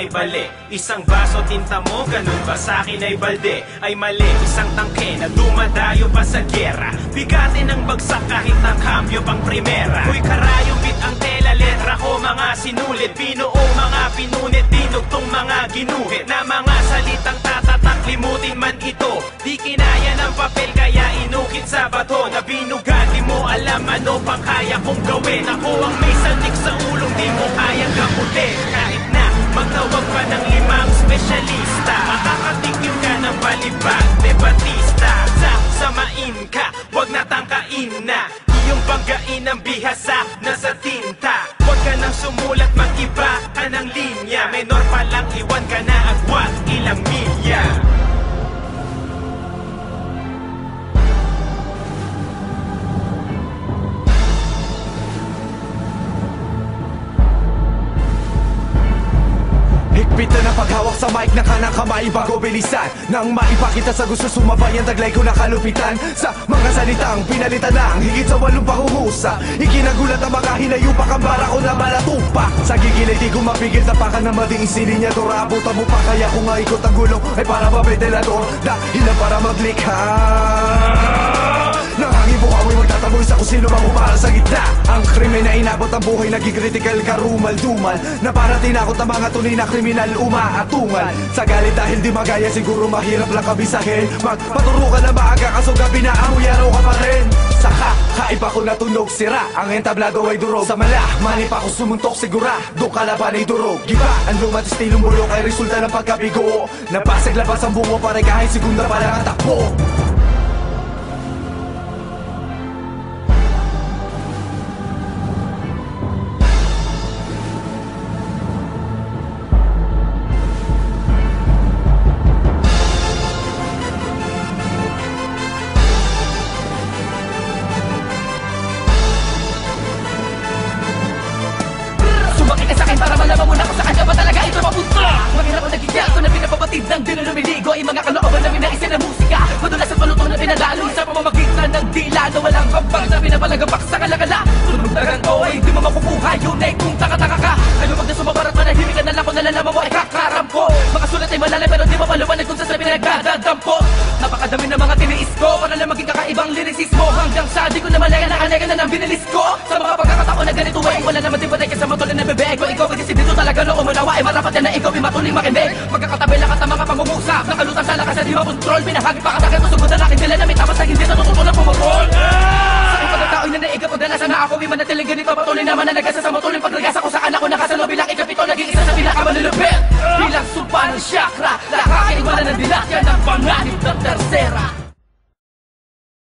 bali. Isang baso tinta mo, ganun ba sa'kin ay balde? Ay mali, isang tangke na dumadayo pa sa gyera. Bigatin ng bagsak kahit ang kambyo pang primera. Uy karayong bit ang tela, letra ko mga sinulit. Binuo mga pinunit, dinugtong mga ginuhit. Na mga salitang tatatak, limutin man ito. Di kinaya ng papel kaya inukit sa bato. Na binuga, di mo alam ano pang kaya kong gawin. Ako ang may sanik sa ulong, di mo kayang gamutin. Kahit na magtawag pa ng 5 espesyalista, makakatikim ka ng balibag de Batista. Samain ka, wag natangkain na iyong banggain ang bihasa na sa tinta. Wag ka nang sumulat, mag-iba ka ng linya. Menor pa lang, iwan ka na agwat ilang milya. Higpit na paghawak sa mic na kanang kamay bago bilisan. Nang maipakita sa gusto sumabay ang taglay ko na kalupitan. Sa mga salitang pinalitan ng higit sa 8 pahuhusa. Ikinagulat ang mga hinayupak ang bara ko na malatupak. Sa gigil ay di ko mapigil, tapakan na mading isilinyador. Abutan mo pa kaya kung aikot ang gulong ay para mabentilador. Dahil na para maglikha nangangin buhawi, magtataboy sa kung sino mang umahal sa gitna. Ang krimen na inabot ang buhay, naging critical karumal-dumal. Na para tinakot ang mga tunay na kriminal umaatungal. Sa galit dahil di magaya, siguro mahirap lang kabisahin. Magpaturo ka na maaga, kaso gabi na amoy araw ka pa rin. Saka, kaiba ko natunog sira, ang entablado ay durog. Sa mala, mani pa ko sumuntok sigurado kalaban ay durog. Giba, ang lumatis stilong bulok ay resulta ng pagkabigo. Napasag labas ang bungo, pare kahit segunda pa lang ang takbo. Para malaman mo na kung saan ka ba talaga ito mapunta. Mahirap ang nagigil ko na pinapabatid ng di na lumiligo. Ay mga kalooban na minaisin ng musika. Madulas at malutong na pinadalo sa pamamagitan ng dila na walang bambang na pinapalagapak sa kalakala. Tunog na ganto ay di mo makukuha yun ay kung taka-taka ka. Ano wag na sumabarat manahimik ka na lang kung nalalaman mo ay kakarampo. Mga sulat ay malalim pero di mo maluwanag kung saan pinagdadampo. Napakadami ng mga tiniis ko para lang maging kakaibang liriksismo. Hanggang sa di ko na malaya na kanega na ng binilis ko. Sa mga pagkakataon na ganito ay wala naman din patay ka sa matuloy na bebek. Ikaw ay disidido talaga noong umunawa ay marapat yan na ikaw ay matuloy makinig. Magkakatabi lang at ang mga pangungusap. Nakalutang sa lakas na di makontrol. Pinahagip pa katakit masugod na akin sila na may tamas na hindi natututo lang pumagol. Sa aking pagkatao'y nanaigat o dalasan na ako ay manatiling ganito. Patuloy naman na nagasa sa matuloy pagragasa ko saan ako nakasalo bilang ikapito. Naging isa sa pinakamalulupit bilang sumpa ng chakra. Lahat ay wala ng dilat yan